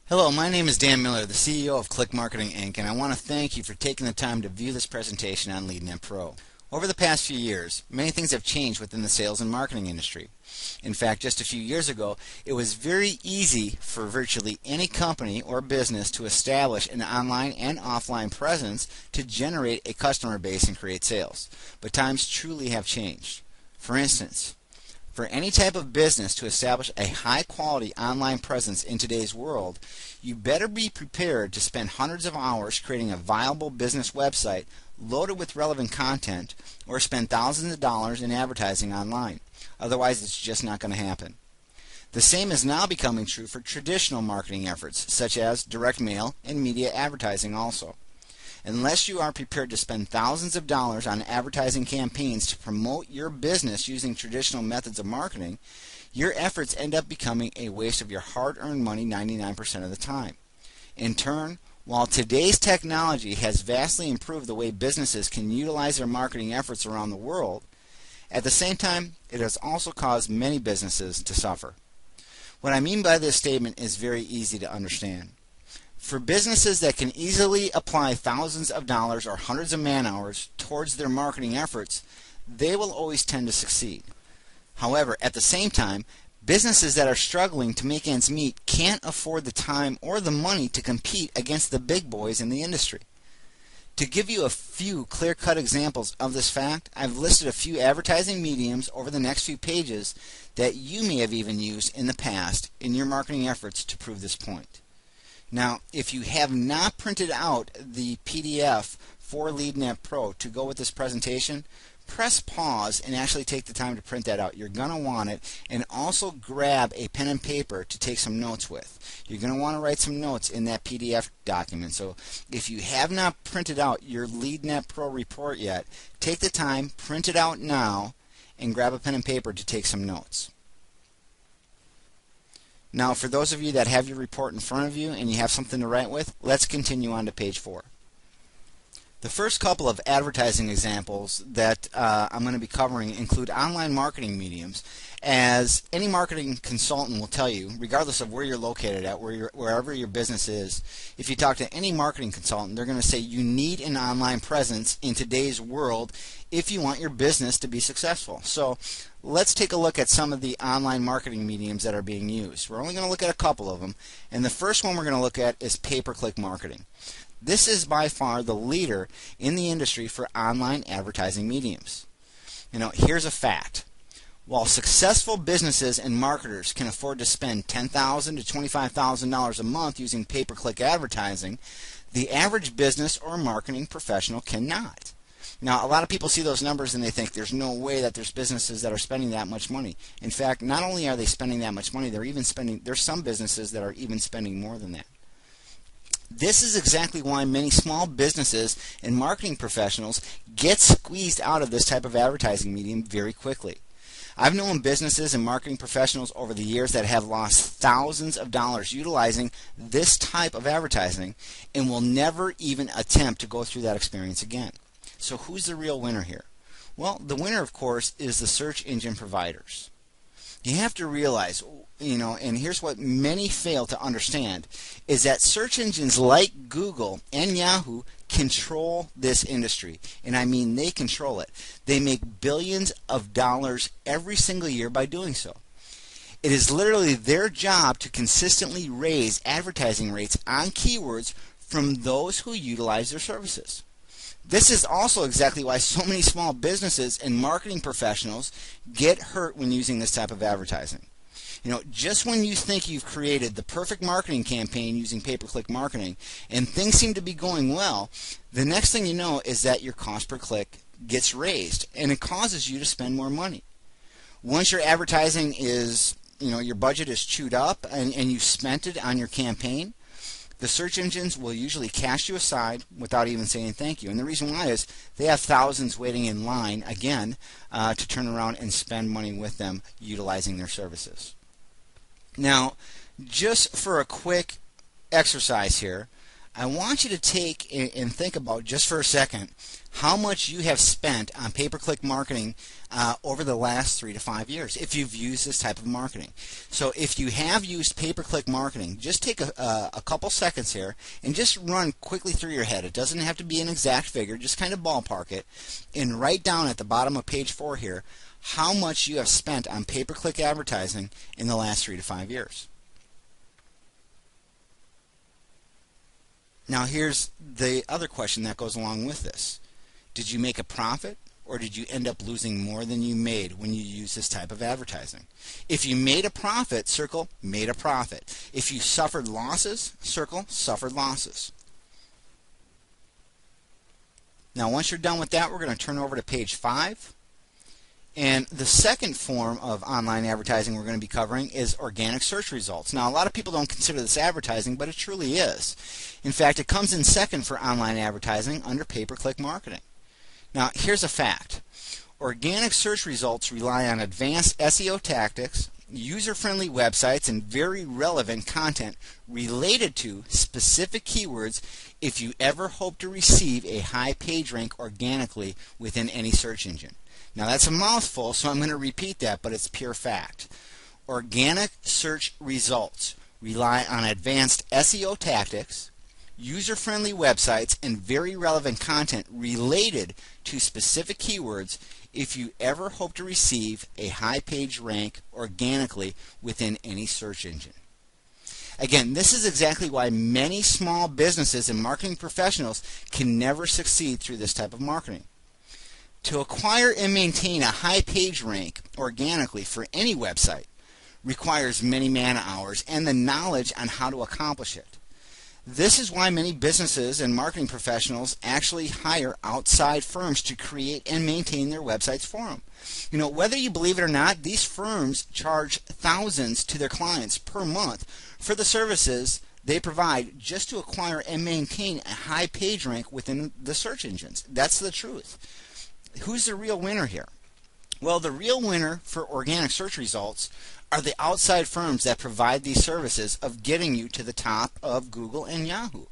Hello, my name is Dan Miller, the CEO of Click Marketing Inc., and I want to thank you for taking the time to view this presentation on LeadNet Pro. Over the past few years, many things have changed within the sales and marketing industry. In fact, just a few years ago, it was very easy for virtually any company or business to establish an online and offline presence to generate a customer base and create sales. But times truly have changed. For instance, for any type of business to establish a high-quality online presence in today's world, you better be prepared to spend hundreds of hours creating a viable business website loaded with relevant content, or spend thousands of dollars in advertising online. Otherwise, it's just not going to happen. The same is now becoming true for traditional marketing efforts, such as direct mail and media advertising also. Unless you are prepared to spend thousands of dollars on advertising campaigns to promote your business using traditional methods of marketing, your efforts end up becoming a waste of your hard-earned money 99% of the time. In turn, while today's technology has vastly improved the way businesses can utilize their marketing efforts around the world, at the same time, it has also caused many businesses to suffer. What I mean by this statement is very easy to understand. For businesses that can easily apply thousands of dollars or hundreds of man-hours towards their marketing efforts, they will always tend to succeed. However, at the same time, businesses that are struggling to make ends meet can't afford the time or the money to compete against the big boys in the industry. To give you a few clear-cut examples of this fact, I've listed a few advertising mediums over the next few pages that you may have even used in the past in your marketing efforts to prove this point. Now, if you have not printed out the PDF for LeadNet Pro to go with this presentation, press pause and actually take the time to print that out. You're going to want it, and also grab a pen and paper to take some notes with. You're going to want to write some notes in that PDF document. So if you have not printed out your LeadNet Pro report yet, take the time, print it out now, and grab a pen and paper to take some notes. Now, for those of you that have your report in front of you and you have something to write with, let's continue on to page 4. The first couple of advertising examples that I'm going to be covering include online marketing mediums. As any marketing consultant will tell you, regardless of where you're located at, wherever your business is, if you talk to any marketing consultant, they're going to say you need an online presence in today's world if you want your business to be successful. So let's take a look at some of the online marketing mediums that are being used. We're only going to look at a couple of them, and the first one we're going to look at is pay-per-click marketing. This is by far the leader in the industry for online advertising mediums. Here's a fact. While successful businesses and marketers can afford to spend $10,000 to $25,000 a month using pay-per-click advertising, the average business or marketing professional cannot. Now, a lot of people see those numbers and they think there's no way that there's businesses that are spending that much money. In fact, not only are they spending that much money, there's some businesses that are even spending more than that. This is exactly why many small businesses and marketing professionals get squeezed out of this type of advertising medium very quickly. I've known businesses and marketing professionals over the years that have lost thousands of dollars utilizing this type of advertising and will never even attempt to go through that experience again. So who's the real winner here? Well, the winner, of course, is the search engine providers. You have to realize, and here's what many fail to understand, is that search engines like Google and Yahoo control this industry. And I mean they control it. They make billions of dollars every single year by doing so. It is literally their job to consistently raise advertising rates on keywords from those who utilize their services. This is also exactly why so many small businesses and marketing professionals get hurt when using this type of advertising. Just when you think you've created the perfect marketing campaign using pay-per-click marketing and things seem to be going well, the next thing you know is that your cost per click gets raised and it causes you to spend more money. Once your advertising is, your budget is chewed up and you spent it on your campaign, the search engines will usually cast you aside without even saying thank you. And the reason why is they have thousands waiting in line, again, to turn around and spend money with them utilizing their services. Now, just for a quick exercise here, I want you to take and think about just for a second how much you have spent on pay-per-click marketing over the last 3 to 5 years if you've used this type of marketing. So if you have used pay-per-click marketing, just take a couple seconds here and just run quickly through your head. It doesn't have to be an exact figure, just kind of ballpark it and write down at the bottom of page 4 here how much you have spent on pay-per-click advertising in the last 3 to 5 years. Now here's the other question that goes along with this. Did you make a profit, or did you end up losing more than you made when you use this type of advertising? If you made a profit, circle made a profit. If you suffered losses, circle suffered losses. Now once you're done with that, we're going to turn over to page 5. And the second form of online advertising we're going to be covering is organic search results. Now, a lot of people don't consider this advertising, but it truly is. In fact, it comes in second for online advertising under pay-per-click marketing. Now, here's a fact. Organic search results rely on advanced SEO tactics, user-friendly websites, and very relevant content related to specific keywords if you ever hope to receive a high page rank organically within any search engine. Now that's a mouthful, so I'm going to repeat that, but it's pure fact. Organic search results rely on advanced SEO tactics, user-friendly websites, and very relevant content related to specific keywords if you ever hope to receive a high page rank organically within any search engine. Again, this is exactly why many small businesses and marketing professionals can never succeed through this type of marketing. To acquire and maintain a high page rank organically for any website requires many man-hours and the knowledge on how to accomplish it. This is why many businesses and marketing professionals actually hire outside firms to create and maintain their websites for them. You know, whether you believe it or not, these firms charge thousands to their clients per month for the services they provide just to acquire and maintain a high page rank within the search engines. That's the truth. Who's the real winner here? Well, the real winner for organic search results are the outside firms that provide these services of getting you to the top of Google and Yahoo.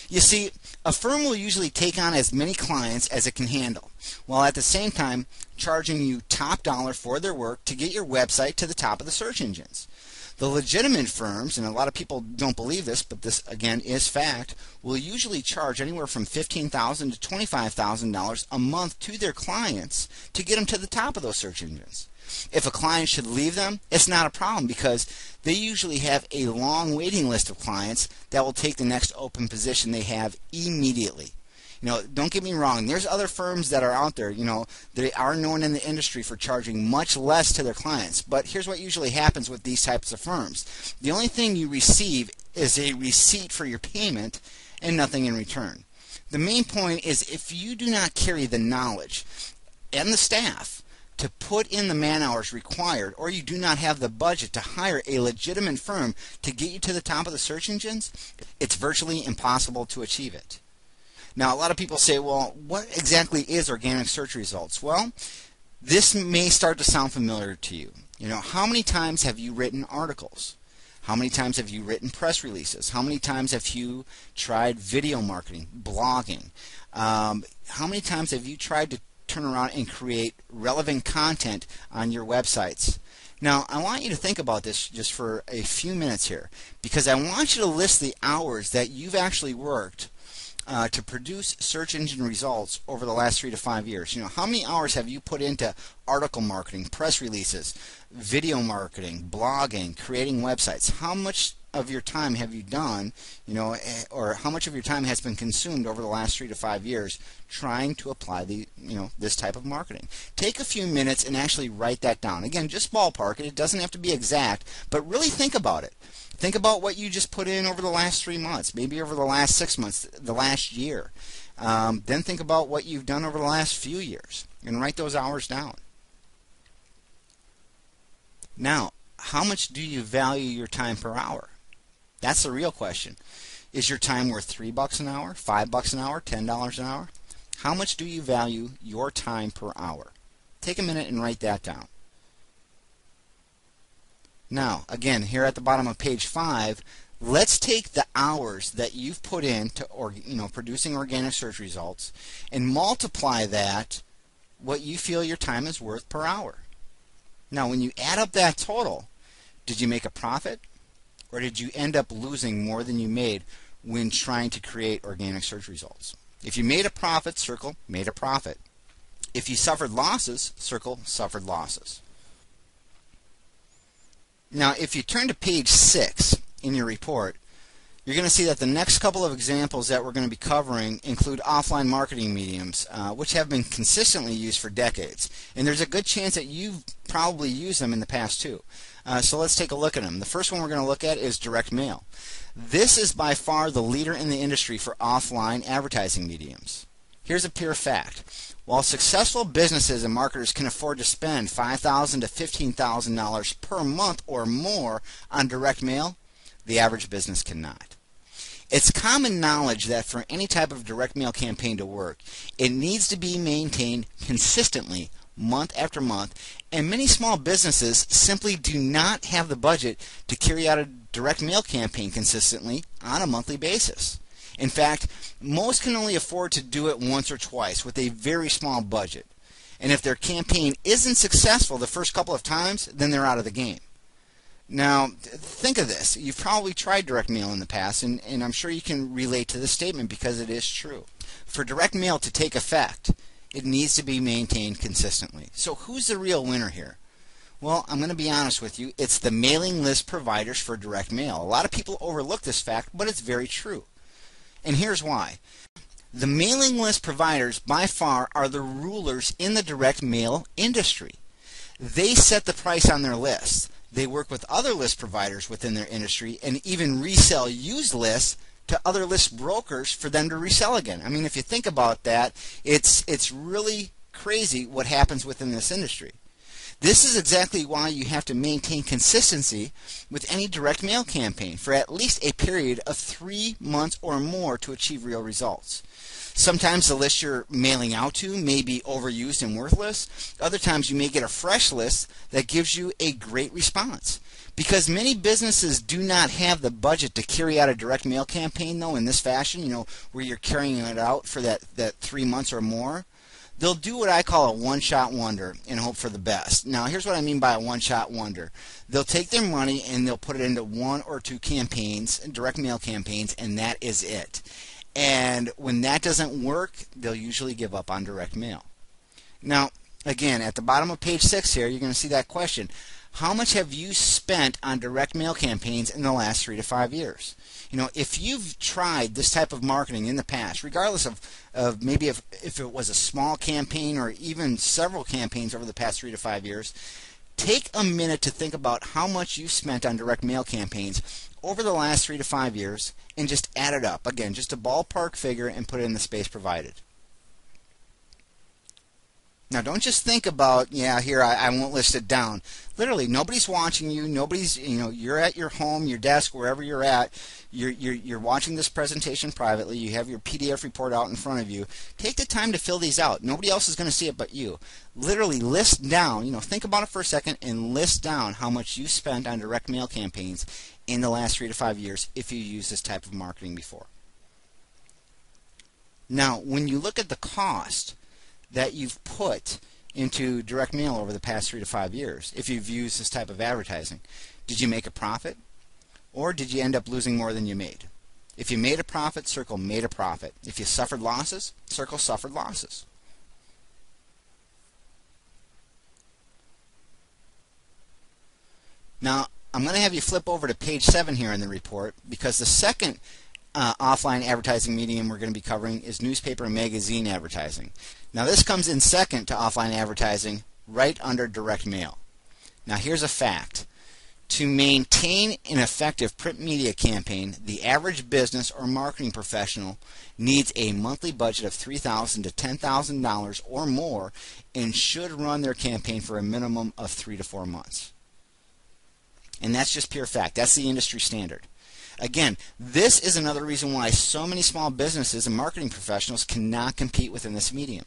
You see, a firm will usually take on as many clients as it can handle, while at the same time charging you top dollar for their work to get your website to the top of the search engines. The legitimate firms, and a lot of people don't believe this, but this again is fact, will usually charge anywhere from $15,000 to $25,000 a month to their clients to get them to the top of those search engines. If a client should leave them, it's not a problem because they usually have a long waiting list of clients that will take the next open position they have immediately. You know, don't get me wrong, there's other firms that are out there, you know, they are known in the industry for charging much less to their clients. But here's what usually happens with these types of firms. The only thing you receive is a receipt for your payment and nothing in return. The main point is if you do not carry the knowledge and the staff to put in the man hours required, or you do not have the budget to hire a legitimate firm to get you to the top of the search engines, it's virtually impossible to achieve it. Now, a lot of people say, well, what exactly is organic search results? Well, this may start to sound familiar to you. You know, how many times have you written articles? How many times have you written press releases? How many times have you tried video marketing, blogging? How many times have you tried to turn around and create relevant content on your websites? Now, I want you to think about this just for a few minutes here, because I want you to list the hours that you've actually worked to produce search engine results over the last 3 to 5 years. You know, how many hours have you put into article marketing, press releases, video marketing, blogging, creating websites? How much of your time have you done, you know, or how much of your time has been consumed over the last 3 to 5 years trying to apply the, you know, this type of marketing? Take a few minutes and actually write that down. Again, just ballpark it. It doesn't have to be exact, but really think about it. Think about what you just put in over the last 3 months, maybe over the last 6 months, the last year. Then think about what you've done over the last few years and write those hours down. Now, how much do you value your time per hour? That's the real question. Is your time worth $3 an hour, $5 an hour, $10 an hour? How much do you value your time per hour? Take a minute and write that down. Now, again, here at the bottom of page 5, Let's take the hours that you've put into producing organic search results and multiply that what you feel your time is worth per hour. Now, when you add up that total, did you make a profit, or did you end up losing more than you made when trying to create organic search results? If you made a profit, circle made a profit. If you suffered losses, circle suffered losses. Now, if you turn to page 6 in your report, you're going to see that the next couple of examples that we're going to be covering include offline marketing mediums, which have been consistently used for decades. And there's a good chance that you've probably used them in the past too. So let's take a look at them. The first one we're going to look at is direct mail. This is by far the leader in the industry for offline advertising mediums. Here's a pure fact. While successful businesses and marketers can afford to spend $5,000 to $15,000 per month or more on direct mail, the average business cannot. It's common knowledge that for any type of direct mail campaign to work, it needs to be maintained consistently month after month, and many small businesses simply do not have the budget to carry out a direct mail campaign consistently on a monthly basis. In fact, most can only afford to do it once or twice with a very small budget. And if their campaign isn't successful the first couple of times, then they're out of the game. Now, think of this. You've probably tried direct mail in the past, and I'm sure you can relate to this statement because it is true. For direct mail to take effect, it needs to be maintained consistently. So who's the real winner here? Well, I'm going to be honest with you. It's the mailing list providers for direct mail. A lot of people overlook this fact, but it's very true. And here's why. The mailing list providers by far are the rulers in the direct mail industry. They set the price on their lists. They work with other list providers within their industry and even resell used lists to other list brokers for them to resell again. I mean, if you think about that, it's really crazy what happens within this industry. This is exactly why you have to maintain consistency with any direct mail campaign for at least a period of 3 months or more to achieve real results. Sometimes the list you're mailing out to may be overused and worthless. Other times you may get a fresh list that gives you a great response. Because many businesses do not have the budget to carry out a direct mail campaign though in this fashion, where you're carrying it out for that 3 months or more, they'll do what I call a one-shot wonder and hope for the best. Now, here's what I mean by a one-shot wonder. They'll take their money and they'll put it into 1 or 2 campaigns, direct mail campaigns, and that is it. And when that doesn't work, they'll usually give up on direct mail. Now, again, at the bottom of page 6 here, you're going to see that question. How much have you spent on direct mail campaigns in the last 3 to 5 years? If you've tried this type of marketing in the past, regardless of maybe if it was a small campaign or even several campaigns over the past 3 to 5 years, take a minute to think about how much you've spent on direct mail campaigns over the last 3 to 5 years and just add it up. Again, just a ballpark figure and put it in the space provided. Now, don't just think about, here, I won't list it down. Literally, nobody's watching you. Nobody's, you're at your home, your desk, wherever you're at. You're watching this presentation privately. You have your PDF report out in front of you. Take the time to fill these out. Nobody else is going to see it but you. Literally, list down, think about it for a second and list down how much you spent on direct mail campaigns in the last 3 to 5 years if you use this type of marketing before. Now, when you look at the cost that you've put into direct mail over the past 3 to 5 years, if you've used this type of advertising, did you make a profit, or did you end up losing more than you made? If you made a profit, circle made a profit. If you suffered losses, circle suffered losses. Now, I'm going to have you flip over to page 7 here in the report, because the second offline advertising medium we're going to be covering is newspaper and magazine advertising. Now, this comes in second to offline advertising, right under direct mail. Now, here's a fact. To maintain an effective print media campaign, the average business or marketing professional needs a monthly budget of $3,000 to $10,000 or more and should run their campaign for a minimum of 3 to 4 months. And that's just pure fact. That's the industry standard. Again, this is another reason why so many small businesses and marketing professionals cannot compete within this medium.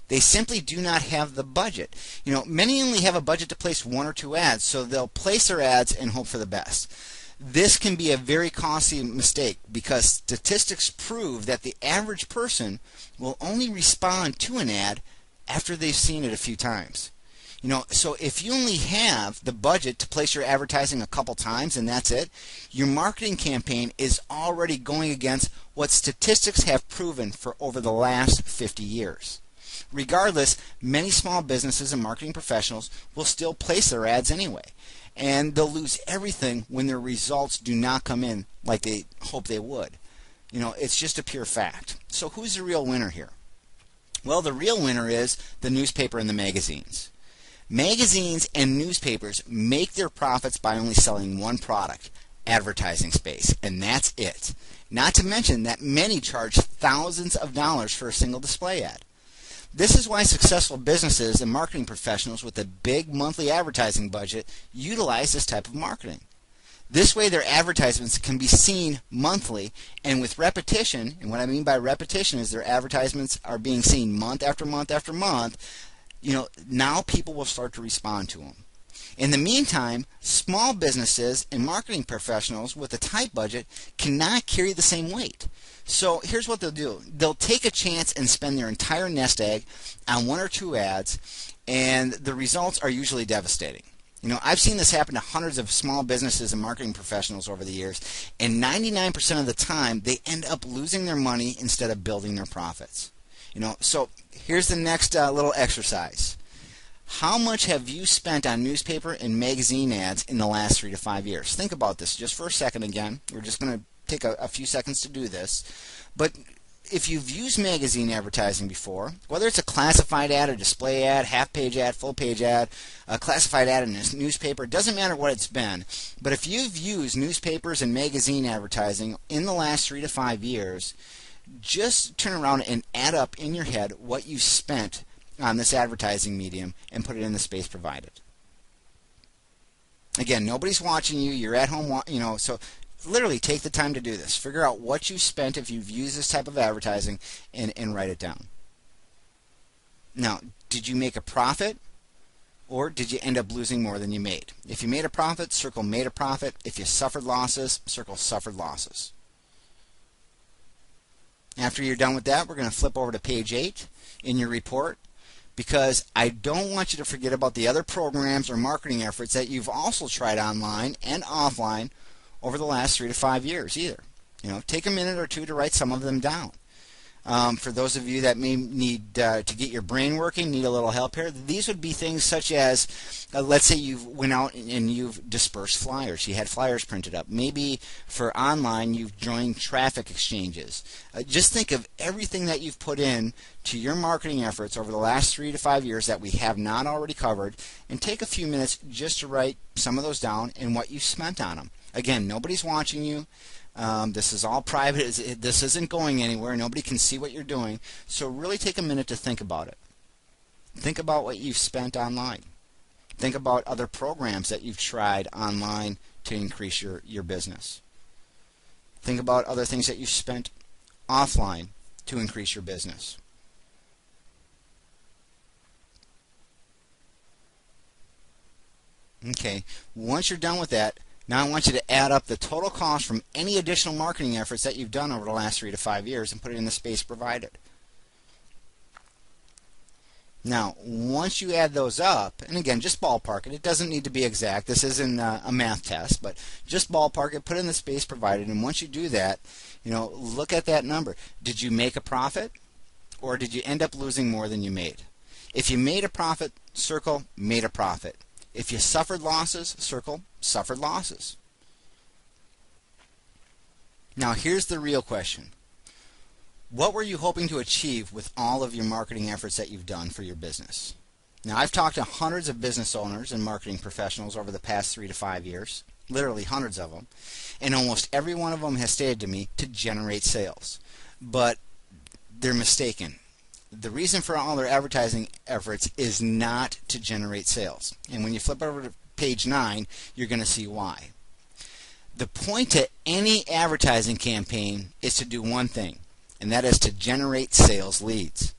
They simply do not have the budget. Many only have a budget to place 1 or 2 ads, so they'll place their ads and hope for the best. This can be a very costly mistake because statistics prove that the average person will only respond to an ad after they've seen it a few times. So if you only have the budget to place your advertising a couple times and that's it, your marketing campaign is already going against what statistics have proven for over the last 50 years. Regardless, many small businesses and marketing professionals will still place their ads anyway, and they'll lose everything when their results do not come in like they hope they would. It's just a pure fact. So who's the real winner here? Well, the real winner is the newspaper and the magazines. Magazines and newspapers make their profits by only selling one product, advertising space, and that's it. Not to mention that many charge thousands of dollars for a single display ad. This is why successful businesses and marketing professionals with a big monthly advertising budget utilize this type of marketing. This way their advertisements can be seen monthly, and with repetition, and what I mean by repetition is their advertisements are being seen month after month after month, now people will start to respond to them. In the meantime, small businesses and marketing professionals with a tight budget cannot carry the same weight. So here's what they'll do. They'll take a chance and spend their entire nest egg on one or two ads, and the results are usually devastating. I've seen this happen to hundreds of small businesses and marketing professionals over the years, and 99% of the time they end up losing their money instead of building their profits. So here's the next little exercise. How much have you spent on newspaper and magazine ads in the last 3 to 5 years? Think about this just for a second again. We're just going to take a few seconds to do this. But if you've used magazine advertising before, whether it's a classified ad, a display ad, half-page ad, full-page ad, a classified ad in a newspaper, it doesn't matter what it's been. But if you've used newspapers and magazine advertising in the last 3 to 5 years, just turn around and add up in your head what you spent on this advertising medium and put it in the space provided. Again, nobody's watching you. You're at home, so literally take the time to do this. Figure out what you spent if you've used this type of advertising and write it down. Now, did you make a profit or did you end up losing more than you made? If you made a profit, circle made a profit. If you suffered losses, circle suffered losses. After you're done with that, we're going to flip over to page 8 in your report, because I don't want you to forget about the other programs or marketing efforts that you've also tried online and offline over the last 3 to 5 years either. Take a minute or two to write some of them down. For those of you that may need to get your brain working, need a little help here, these would be things such as, let's say you went out and you've dispersed flyers. You had flyers printed up. Maybe for online, you've joined traffic exchanges. Just think of everything that you've put in to your marketing efforts over the last 3 to 5 years that we have not already covered, and take a few minutes just to write some of those down and what you spent on them. Again, nobody's watching you. This is all private. This isn't going anywhere. Nobody can see what you're doing. So really take a minute to think about it. Think about what you've spent online. Think about other programs that you've tried online to increase your business. Think about other things that you've spent offline to increase your business. Okay, once you're done with that, now I want you to add up the total cost from any additional marketing efforts that you've done over the last 3 to 5 years and put it in the space provided. Now, once you add those up, and again, just ballpark it. It doesn't need to be exact. This isn't a math test, but just ballpark it, put it in the space provided, and once you do that, look at that number. Did you make a profit, or did you end up losing more than you made? If you made a profit, circle made a profit. If you suffered losses, circle suffered losses. Now here's the real question. What were you hoping to achieve with all of your marketing efforts that you've done for your business? Now I've talked to hundreds of business owners and marketing professionals over the past 3 to 5 years, literally hundreds of them, and almost every one of them has stated to me to generate sales. But they're mistaken. The reason for all their advertising efforts is not to generate sales. And when you flip over to page 9, you're going to see why. The point to any advertising campaign is to do one thing, and that is to generate sales leads.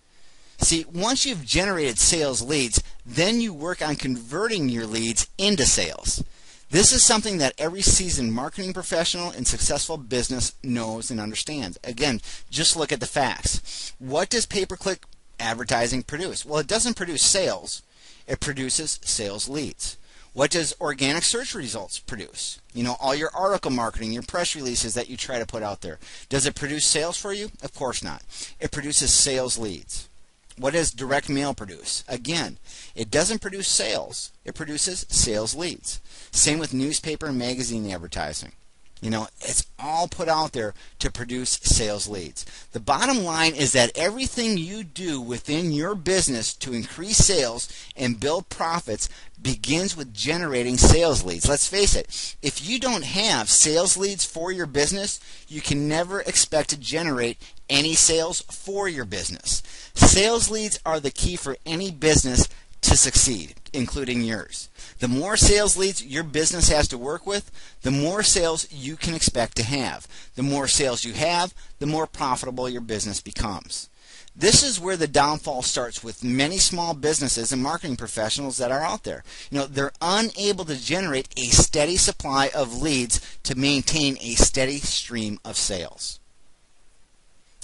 See, once you've generated sales leads, then you work on converting your leads into sales. This is something that every seasoned marketing professional in successful business knows and understands. Again, just look at the facts. What does pay-per-click advertising produce? Well, it doesn't produce sales. It produces sales leads. What does organic search results produce? You know, all your article marketing, your press releases that you try to put out there. Does it produce sales for you? Of course not. It produces sales leads. What does direct mail produce? Again, it doesn't produce sales. It produces sales leads. Same with newspaper and magazine advertising. You know, it's all put out there to produce sales leads. The bottom line is that everything you do within your business to increase sales and build profits begins with generating sales leads. Let's face it, if you don't have sales leads for your business, you can never expect to generate any sales for your business. Sales leads are the key for any business to succeed, including yours. The more sales leads your business has to work with, the more sales you can expect to have. The more sales you have, the more profitable your business becomes. This is where the downfall starts with many small businesses and marketing professionals that are out there. You know, they're unable to generate a steady supply of leads to maintain a steady stream of sales.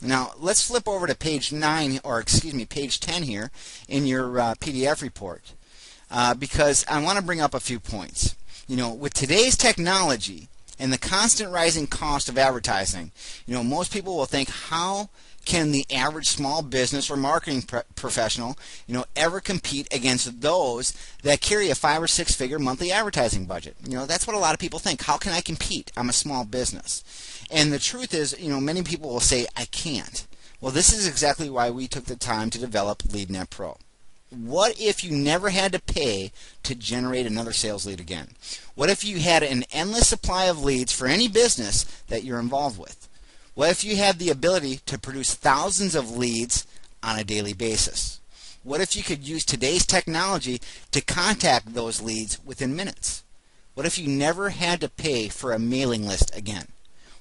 Now, let's flip over to page 9, or excuse me, page 10 here in your PDF report, because I want to bring up a few points. You know, with today's technology and the constant rising cost of advertising, you know, most people will think, how can the average small business or marketing professional, you know, ever compete against those that carry a 5 or 6 figure monthly advertising budget? You know, that's what a lot of people think. How can I compete? I'm a small business. And the truth is, you know, many people will say, I can't. Well, this is exactly why we took the time to develop LeadNet Pro. What if you never had to pay to generate another sales lead again? What if you had an endless supply of leads for any business that you're involved with? What if you had the ability to produce thousands of leads on a daily basis? What if you could use today's technology to contact those leads within minutes? What if you never had to pay for a mailing list again?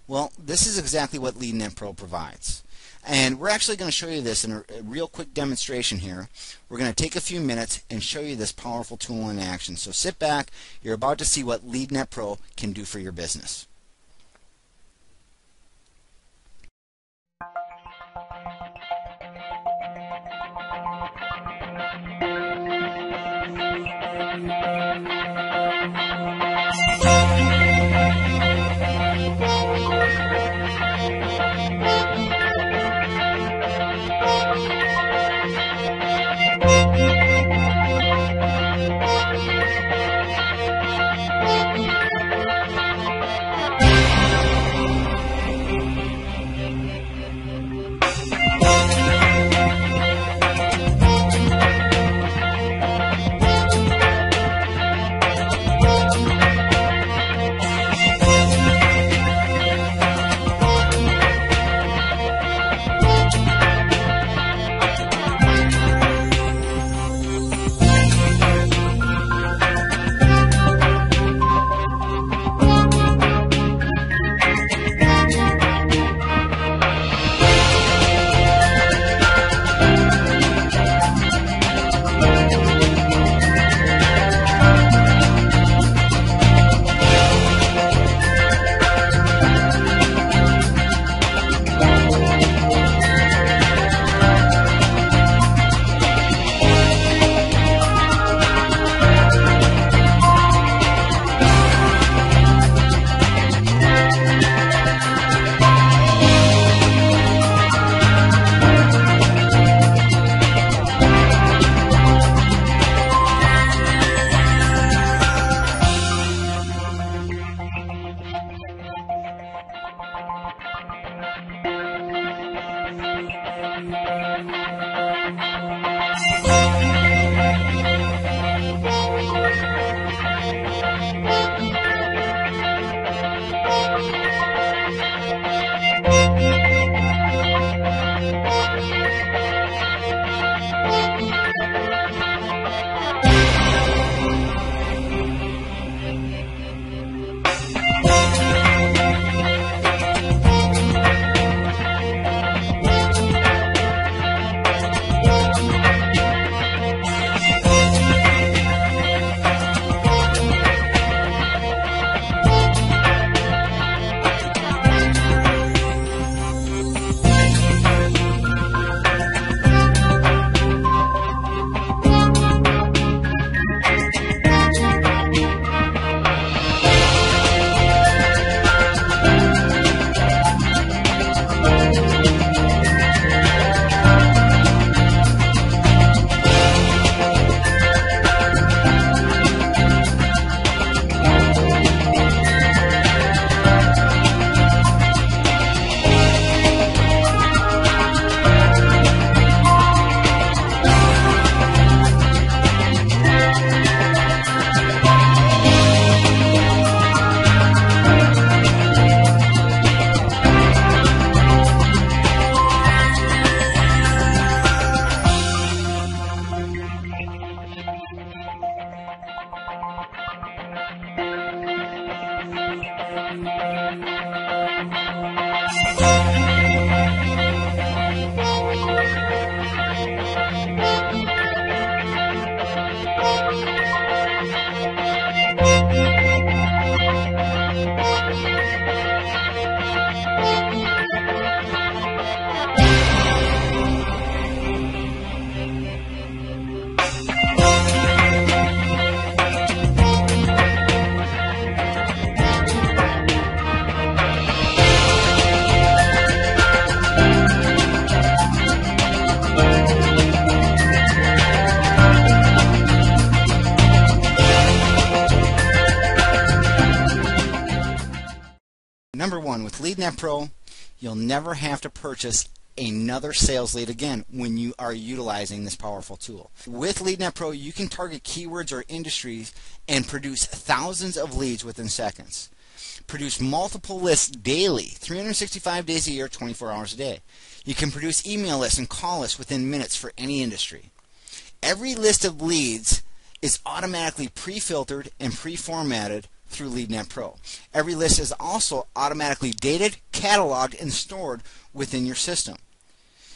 Well, this is exactly what LeadNet Pro provides. And we're actually going to show you this in a real quick demonstration here. We're going to take a few minutes and show you this powerful tool in action. So sit back. You're about to see what LeadNet Pro can do for your business. Number one, with LeadNet Pro, you'll never have to purchase another sales lead again when you are utilizing this powerful tool. With LeadNet Pro, you can target keywords or industries and produce thousands of leads within seconds. Produce multiple lists daily, 365 days a year, 24 hours a day. You can produce email lists and call lists within minutes for any industry. Every list of leads is automatically pre-filtered and pre-formatted through LeadNet Pro. Every list is also automatically dated, cataloged, and stored within your system.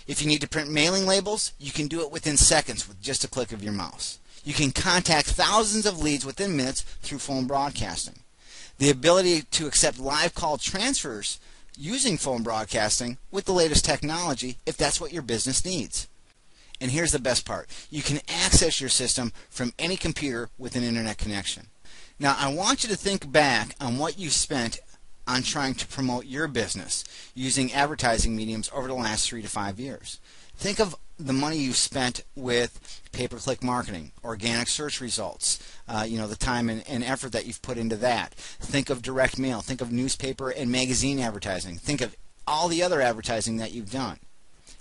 If you need to print mailing labels, you can do it within seconds with just a click of your mouse. You can contact thousands of leads within minutes through phone broadcasting. The ability to accept live call transfers using phone broadcasting with the latest technology if that's what your business needs. And here's the best part. You can access your system from any computer with an internet connection. Now, I want you to think back on what you spent on trying to promote your business using advertising mediums over the last 3 to 5 years. Think of the money you spent with pay-per-click marketing, organic search results, the time and effort that you've put into that. Think of direct mail. Think of newspaper and magazine advertising. Think of all the other advertising that you've done.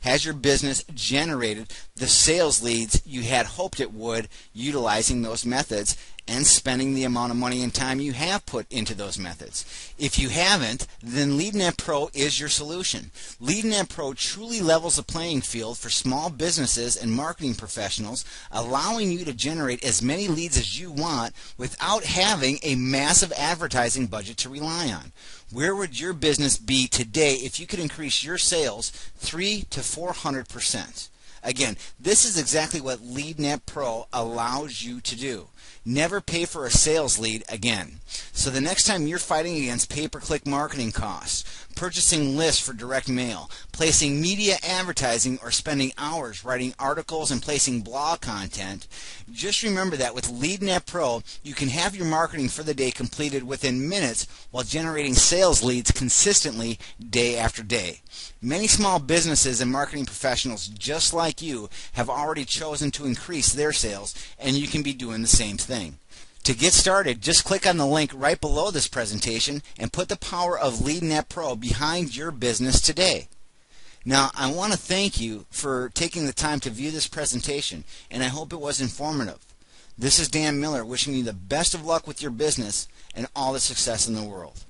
Has your business generated the sales leads you had hoped it would utilizing those methods and spending the amount of money and time you have put into those methods? If you haven't, then LeadNet Pro is your solution. LeadNet Pro truly levels the playing field for small businesses and marketing professionals, allowing you to generate as many leads as you want without having a massive advertising budget to rely on. Where would your business be today if you could increase your sales 300 to 400%? Again, this is exactly what LeadNet Pro allows you to do. Never pay for a sales lead again. So the next time you're fighting against pay-per-click marketing costs, purchasing lists for direct mail, placing media advertising, or spending hours writing articles and placing blog content, just remember that with LeadNet Pro, you can have your marketing for the day completed within minutes while generating sales leads consistently day after day. Many small businesses and marketing professionals just like you have already chosen to increase their sales, and you can be doing the same thing. To get started, just click on the link right below this presentation and put the power of LeadNet Pro behind your business today. Now, I want to thank you for taking the time to view this presentation, and I hope it was informative. This is Dan Miller wishing you the best of luck with your business and all the success in the world.